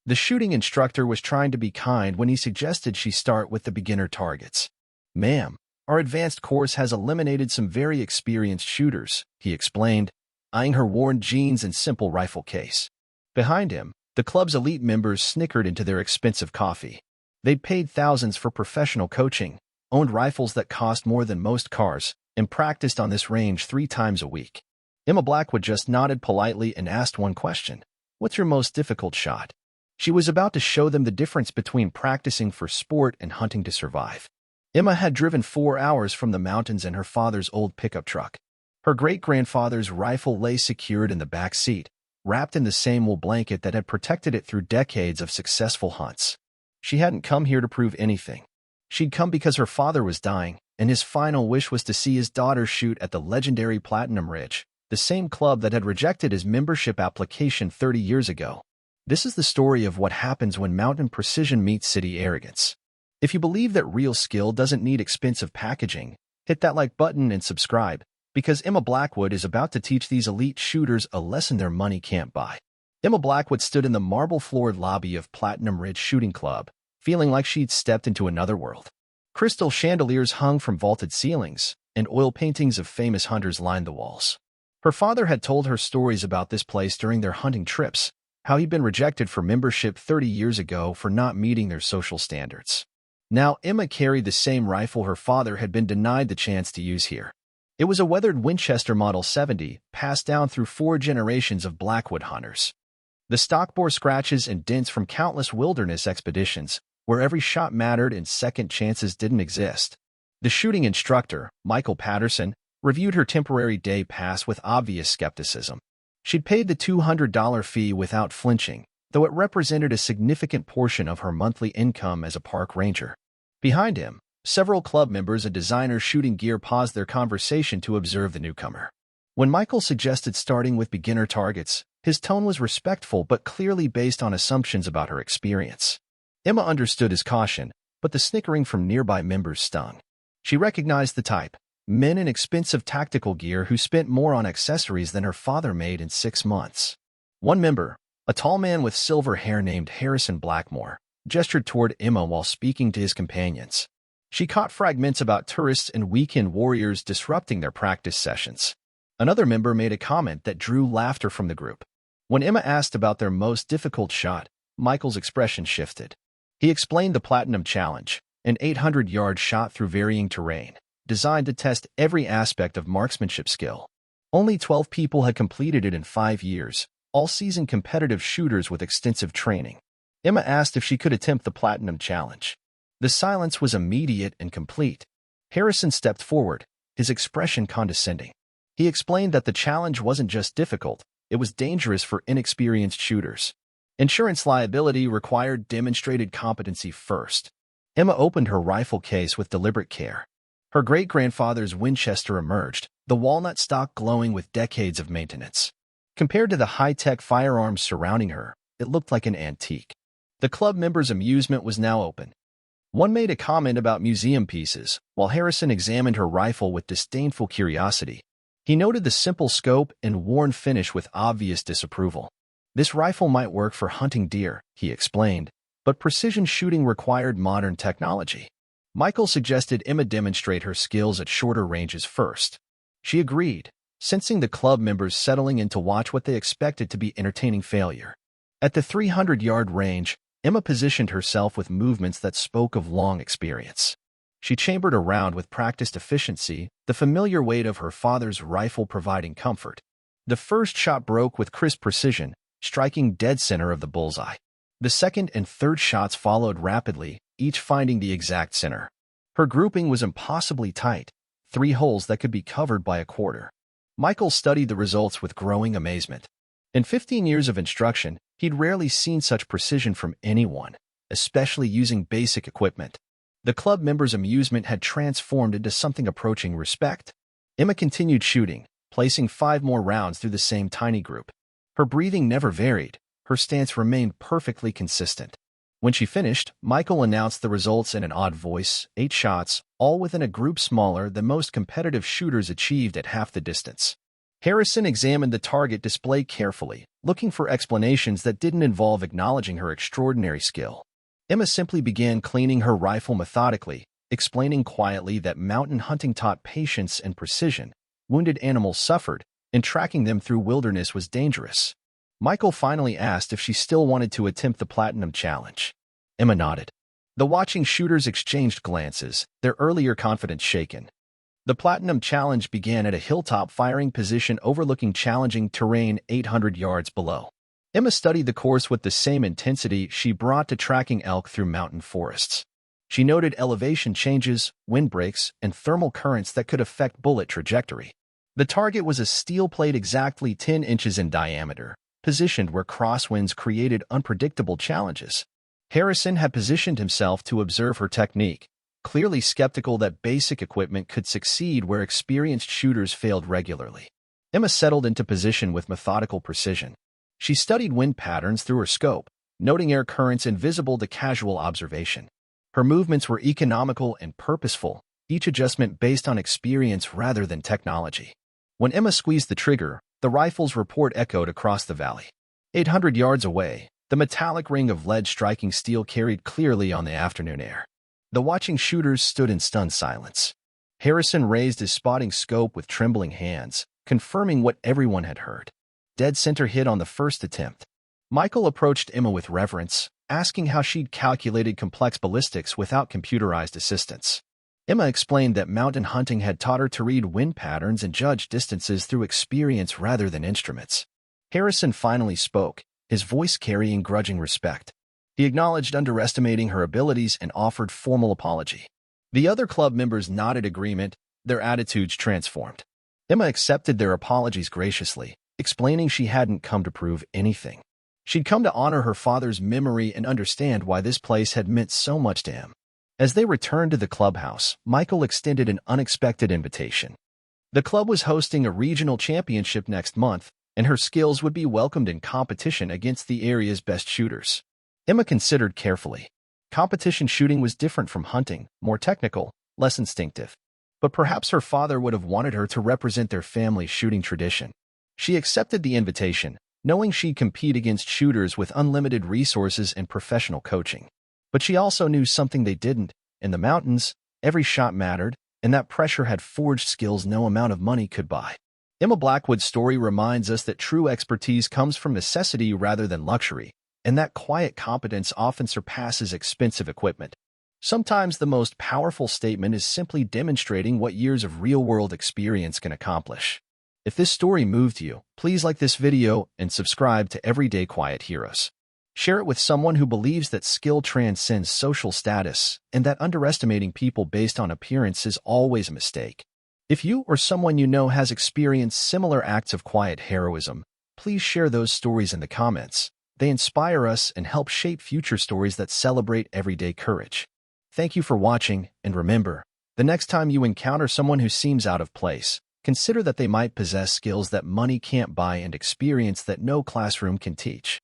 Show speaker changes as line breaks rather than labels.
The shooting instructor was trying to be kind when he suggested she start with the beginner targets. "Ma'am, our advanced course has eliminated some very experienced shooters," he explained, eyeing her worn jeans and simple rifle case. Behind him, the club's elite members snickered into their expensive coffee. They'd paid thousands for professional coaching, owned rifles that cost more than most cars, and practiced on this range 3 times a week. Emma Blackwood just nodded politely and asked one question: "What's your most difficult shot?" She was about to show them the difference between practicing for sport and hunting to survive. Emma had driven 4 hours from the mountains in her father's old pickup truck. Her great-grandfather's rifle lay secured in the back seat, wrapped in the same wool blanket that had protected it through decades of successful hunts. She hadn't come here to prove anything. She'd come because her father was dying, and his final wish was to see his daughter shoot at the legendary Platinum Ridge, the same club that had rejected his membership application 30 years ago. This is the story of what happens when mountain precision meets city arrogance. If you believe that real skill doesn't need expensive packaging, hit that like button and subscribe, because Emma Blackwood is about to teach these elite shooters a lesson their money can't buy. Emma Blackwood stood in the marble-floored lobby of Platinum Ridge Shooting Club, feeling like she'd stepped into another world. Crystal chandeliers hung from vaulted ceilings, and oil paintings of famous hunters lined the walls. Her father had told her stories about this place during their hunting trips, how he'd been rejected for membership 30 years ago for not meeting their social standards. Now Emma carried the same rifle her father had been denied the chance to use here. It was a weathered Winchester Model 70, passed down through 4 generations of Blackwood hunters. The stock bore scratches and dents from countless wilderness expeditions, where every shot mattered and second chances didn't exist. The shooting instructor, Michael Patterson, reviewed her temporary day pass with obvious skepticism. She'd paid the $200 fee without flinching, though it represented a significant portion of her monthly income as a park ranger. Behind him, several club members and designers shooting gear paused their conversation to observe the newcomer. When Michael suggested starting with beginner targets, his tone was respectful but clearly based on assumptions about her experience. Emma understood his caution, but the snickering from nearby members stung. She recognized the type: men in expensive tactical gear who spent more on accessories than her father made in 6 months. One member, a tall man with silver hair named Harrison Blackmore, gestured toward Emma while speaking to his companions. She caught fragments about tourists and weekend warriors disrupting their practice sessions. Another member made a comment that drew laughter from the group. When Emma asked about their most difficult shot, Michael's expression shifted. He explained the Platinum Challenge, an 800-yard shot through varying terrain, designed to test every aspect of marksmanship skill. Only 12 people had completed it in 5 years, all seasoned competitive shooters with extensive training. Emma asked if she could attempt the Platinum Challenge. The silence was immediate and complete. Harrison stepped forward, his expression condescending. He explained that the challenge wasn't just difficult, it was dangerous for inexperienced shooters. Insurance liability required demonstrated competency first. Emma opened her rifle case with deliberate care. Her great-grandfather's Winchester emerged, the walnut stock glowing with decades of maintenance. Compared to the high-tech firearms surrounding her, it looked like an antique. The club members' amusement was now open. One made a comment about museum pieces, while Harrison examined her rifle with disdainful curiosity. He noted the simple scope and worn finish with obvious disapproval. This rifle might work for hunting deer, he explained, but precision shooting required modern technology. Michael suggested Emma demonstrate her skills at shorter ranges first. She agreed, sensing the club members settling in to watch what they expected to be entertaining failure. At the 300-yard range, Emma positioned herself with movements that spoke of long experience. She chambered a round with practiced efficiency, the familiar weight of her father's rifle providing comfort. The first shot broke with crisp precision, striking dead center of the bullseye. The second and third shots followed rapidly, each finding the exact center. Her grouping was impossibly tight, 3 holes that could be covered by a quarter. Michael studied the results with growing amazement. In 15 years of instruction, he'd rarely seen such precision from anyone, especially using basic equipment. The club members' amusement had transformed into something approaching respect. Emma continued shooting, placing 5 more rounds through the same tiny group. Her breathing never varied, her stance remained perfectly consistent. When she finished, Michael announced the results in an odd voice: 8 shots, all within a group smaller than most competitive shooters achieved at half the distance. Harrison examined the target display carefully, looking for explanations that didn't involve acknowledging her extraordinary skill. Emma simply began cleaning her rifle methodically, explaining quietly that mountain hunting taught patience and precision. Wounded animals suffered, and tracking them through wilderness was dangerous. Michael finally asked if she still wanted to attempt the Platinum Challenge. Emma nodded. The watching shooters exchanged glances, their earlier confidence shaken. The Platinum Challenge began at a hilltop firing position overlooking challenging terrain 800 yards below. Emma studied the course with the same intensity she brought to tracking elk through mountain forests. She noted elevation changes, wind breaks, and thermal currents that could affect bullet trajectory. The target was a steel plate exactly 10 inches in diameter, positioned where crosswinds created unpredictable challenges. Harrison had positioned himself to observe her technique, clearly skeptical that basic equipment could succeed where experienced shooters failed regularly. Emma settled into position with methodical precision. She studied wind patterns through her scope, noting air currents invisible to casual observation. Her movements were economical and purposeful, each adjustment based on experience rather than technology. When Emma squeezed the trigger, the rifle's report echoed across the valley. 800 yards away, the metallic ring of lead striking steel carried clearly on the afternoon air. The watching shooters stood in stunned silence. Harrison raised his spotting scope with trembling hands, confirming what everyone had heard. Dead center hit on the first attempt. Michael approached Emma with reverence, asking how she'd calculated complex ballistics without computerized assistance. Emma explained that mountain hunting had taught her to read wind patterns and judge distances through experience rather than instruments. Harrison finally spoke, his voice carrying grudging respect. He acknowledged underestimating her abilities and offered formal apology. The other club members nodded agreement, their attitudes transformed. Emma accepted their apologies graciously, explaining she hadn't come to prove anything. She'd come to honor her father's memory and understand why this place had meant so much to him. As they returned to the clubhouse, Michael extended an unexpected invitation. The club was hosting a regional championship next month, and her skills would be welcomed in competition against the area's best shooters. Emma considered carefully. Competition shooting was different from hunting, more technical, less instinctive. But perhaps her father would have wanted her to represent their family's shooting tradition. She accepted the invitation, knowing she'd compete against shooters with unlimited resources and professional coaching. But she also knew something they didn't. In the mountains, every shot mattered, and that pressure had forged skills no amount of money could buy. Emma Blackwood's story reminds us that true expertise comes from necessity rather than luxury, and that quiet competence often surpasses expensive equipment. Sometimes the most powerful statement is simply demonstrating what years of real-world experience can accomplish. If this story moved you, please like this video and subscribe to Everyday Quiet Heroes. Share it with someone who believes that skill transcends social status and that underestimating people based on appearance is always a mistake. If you or someone you know has experienced similar acts of quiet heroism, please share those stories in the comments. They inspire us and help shape future stories that celebrate everyday courage. Thank you for watching, and remember, the next time you encounter someone who seems out of place, consider that they might possess skills that money can't buy and experience that no classroom can teach.